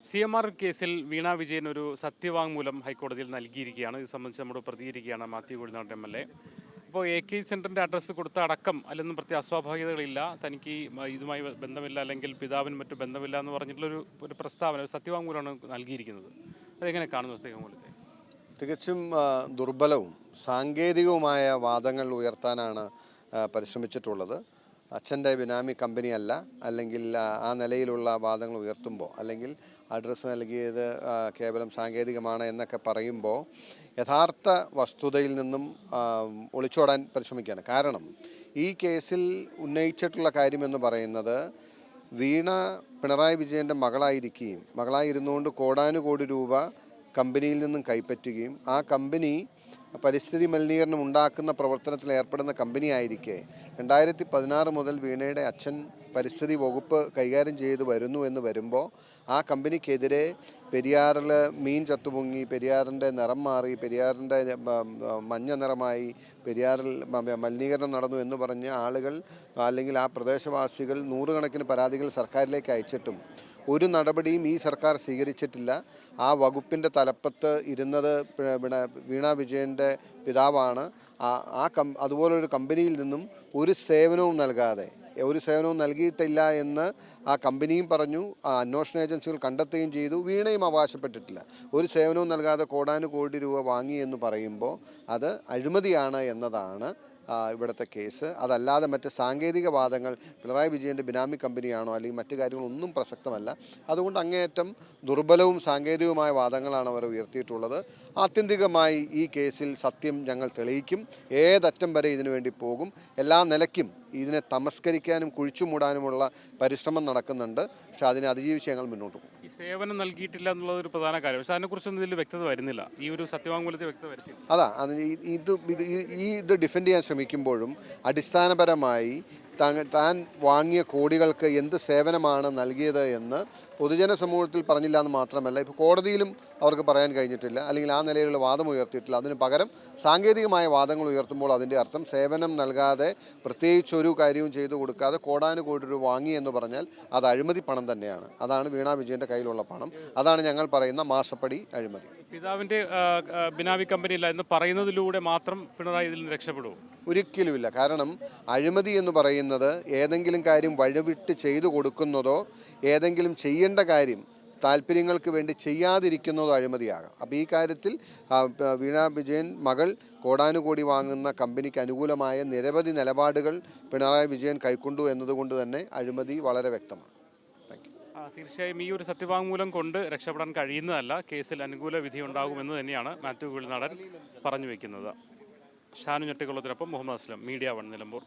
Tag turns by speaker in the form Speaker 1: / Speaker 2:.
Speaker 1: CMR കേസിൽ വീണ വിജയൻ ഒരു സത്യവാങ്മൂലം ഹൈക്കോടതിയിൽ നൽകിയിരിക്കുകയാണ്. ഇത് സംബന്ധിച്ച് നമ്മോട് പ്രതികരിക്കുകയാണ് മാത്യു കുഴിനാട് MLA. ഇപ്പോൾ AK സെൻറ്ററിൻ്റെ അഡ്രസ്സ് കൊടുത്ത അടക്കം അതിലൊന്നും പ്രത്യേക അസ്വാഭാവികതകളില്ല, തനിക്ക് ഇതുമായി ബന്ധമില്ല, അല്ലെങ്കിൽ പിതാവിന് മറ്റു ബന്ധമില്ല എന്ന് പറഞ്ഞിട്ടുള്ളൊരു ഒരു പ്രസ്താവന, ഒരു സത്യവാങ്മൂലമാണ് നൽകിയിരിക്കുന്നത്. അതെങ്ങനെ കാണുന്നു സത്യവാങ്മൂലത്തെ?
Speaker 2: തികച്ചും ദുർബലവും സാങ്കേതികവുമായ വാദങ്ങൾ ഉയർത്താനാണ് പരിശ്രമിച്ചിട്ടുള്ളത്. അച്ഛൻ്റെ ബിനാമി കമ്പനിയല്ല, അല്ലെങ്കിൽ ആ നിലയിലുള്ള വാദങ്ങൾ ഉയർത്തുമ്പോൾ, അല്ലെങ്കിൽ അഡ്രസ്സ് നൽകിയത് കേവലം സാങ്കേതികമാണ് എന്നൊക്കെ പറയുമ്പോൾ യഥാർത്ഥ വസ്തുതയിൽ നിന്നും ഒളിച്ചോടാൻ പരിശ്രമിക്കുകയാണ്. കാരണം ഈ കേസിൽ ഉന്നയിച്ചിട്ടുള്ള കാര്യമെന്ന് പറയുന്നത് വീണ പിണറായി വിജയൻ്റെ മകളായിരുന്നുകൊണ്ട് കോടാനുകോടി രൂപ കമ്പനിയിൽ നിന്നും കൈപ്പറ്റുകയും ആ കമ്പനി പരിസ്ഥിതി മലിനീകരണം ഉണ്ടാക്കുന്ന പ്രവർത്തനത്തിൽ ഏർപ്പെടുന്ന കമ്പനിയായിരിക്കെ 2016 മുതൽ വീണയുടെ അച്ഛൻ പരിസ്ഥിതി വകുപ്പ് കൈകാര്യം ചെയ്തു വരുന്നു എന്ന് വരുമ്പോൾ ആ കമ്പനിക്കെതിരെ പെരിയാറിൽ മീൻ ചത്തുപൊങ്ങി, പെരിയാറിൻ്റെ നിറം മാറി, പെരിയാറിൻ്റെ മഞ്ഞ നിറമായി, പെരിയാറിൽ മലിനീകരണം നടന്നു എന്ന് പറഞ്ഞ് ആളുകൾ, അല്ലെങ്കിൽ ആ പ്രദേശവാസികൾ നൂറുകണക്കിന് പരാതികൾ സർക്കാരിലേക്ക് അയച്ചിട്ടും ഒരു നടപടിയും ഈ സർക്കാർ സ്വീകരിച്ചിട്ടില്ല. ആ വകുപ്പിൻ്റെ തലപ്പത്ത് ഇരുന്നത് വീണ വിജയൻ്റെ പിതാവാണ്. അതുപോലൊരു കമ്പനിയിൽ നിന്നും ഒരു സേവനവും നൽകിയിട്ടില്ല എന്ന് ആ കമ്പനിയും പറഞ്ഞു, അന്വേഷണ ഏജൻസികൾ കണ്ടെത്തുകയും ചെയ്തു. വീണയും അവകാശപ്പെട്ടിട്ടില്ല. ഒരു സേവനവും നൽകാതെ കോടാനുകോടി രൂപ വാങ്ങി എന്ന് പറയുമ്പോൾ അത് അഴിമതിയാണ് എന്നതാണ് ഇവിടുത്തെ കേസ്. അതല്ലാതെ മറ്റ് സാങ്കേതിക വാദങ്ങൾ, പിണറായി വിജയൻ്റെ ബിനാമി കമ്പനിയാണോ അല്ലെങ്കിൽ മറ്റു കാര്യങ്ങളൊന്നും പ്രസക്തമല്ല. അതുകൊണ്ട് അങ്ങേയറ്റം ദുർബലവും സാങ്കേതികവുമായ വാദങ്ങളാണ് അവർ ഉയർത്തിയിട്ടുള്ളത്. ആത്യന്തികമായി ഈ കേസിൽ സത്യം ഞങ്ങൾ തെളിയിക്കും. ഏതറ്റം വരെ ഇതിനു വേണ്ടി പോകും. എല്ലാ നിലയ്ക്കും ഇതിനെ തമസ്കരിക്കാനും കുഴിച്ചു മൂടാനുമുള്ള പരിശ്രമം നടക്കുന്നുണ്ട്. പക്ഷെ അതിനെ അതിജീവിച്ച് ഞങ്ങൾ മുന്നോട്ട് പോകും.
Speaker 1: ഈ സേവനം നൽകിയിട്ടില്ല എന്നുള്ളത് ഒരു പ്രധാന കാര്യം. പക്ഷെ അതിനെക്കുറിച്ചൊന്നും ഇതിൽ വ്യക്തത വരുന്നില്ല. ഈ ഒരു സത്യവാങ്മൂലത്തിൽ വ്യക്തത വരുത്തില്ല.
Speaker 2: അതാ ഇത് ഡിഫെൻഡ് ചെയ്യാൻ ശ്രമിക്കുമ്പോഴും അടിസ്ഥാനപരമായി താൻ വാങ്ങിയ കോടികൾക്ക് എന്ത് സേവനമാണ് നൽകിയത് എന്ന് പൊതുജന സമൂഹത്തിൽ പറഞ്ഞില്ല എന്ന് മാത്രമല്ല, ഇപ്പോൾ കോടതിയിലും അവർക്ക് പറയാൻ കഴിഞ്ഞിട്ടില്ല, അല്ലെങ്കിൽ ആ നിലയിലുള്ള വാദം ഉയർത്തിയിട്ടില്ല. അതിന് പകരം സാങ്കേതികമായ വാദങ്ങൾ ഉയർത്തുമ്പോൾ അതിൻ്റെ അർത്ഥം സേവനം നൽകാതെ, പ്രത്യേകിച്ചൊരു കാര്യവും ചെയ്തു കൊടുക്കാതെ കോടാനുകോടി രൂപ വാങ്ങി എന്ന് പറഞ്ഞാൽ അത് അഴിമതി പണം തന്നെയാണ്. അതാണ് വീണ വിജയൻ്റെ കയ്യിലുള്ള പണം. അതാണ് ഞങ്ങൾ പറയുന്ന മാസപ്പടി അഴിമതി.
Speaker 1: പിതാവിൻ്റെ ബിനാമി കമ്പനിയില്ല എന്ന് പറയുന്നതിലൂടെ മാത്രം പിണറായി ഇതിൽ നിന്ന് രക്ഷപ്പെടുമോ?
Speaker 2: ഒരിക്കലുമില്ല. കാരണം അഴിമതി എന്ന് പറയുന്നത് ഏതെങ്കിലും കാര്യം വഴിവിട്ട് ചെയ്തു കൊടുക്കുന്നതോ ഏതെങ്കിലും ചെയ്യേണ്ട കാര്യം താല്പര്യങ്ങൾക്ക് വേണ്ടി ചെയ്യാതിരിക്കുന്നതോ അഴിമതിയാകാം. അപ്പോൾ ഈ കാര്യത്തിൽ വീണ വിജയൻ മകൾ കോടാനുകോടി വാങ്ങുന്ന കമ്പനിക്ക് അനുകൂലമായ നിരവധി നിലപാടുകൾ പിണറായി വിജയൻ കൈക്കൊണ്ടു എന്നതുകൊണ്ട് തന്നെ അഴിമതി വളരെ വ്യക്തമാണ്.
Speaker 1: തീർച്ചയായും ഈ ഒരു സത്യവാങ്മൂലം കൊണ്ട് രക്ഷപ്പെടാൻ കഴിയുന്നതല്ല. കേസിൽ അനുകൂല വിധി ഉണ്ടാകുമെന്ന് തന്നെയാണ് മാത്യു കുഴിനാടൻ പറഞ്ഞു വയ്ക്കുന്നത്. ഷാനു ഞെട്ടിക്കുളത്തിനൊപ്പം മുഹമ്മദ് അസ്ലം, മീഡിയ 1 നിലമ്പൂർ.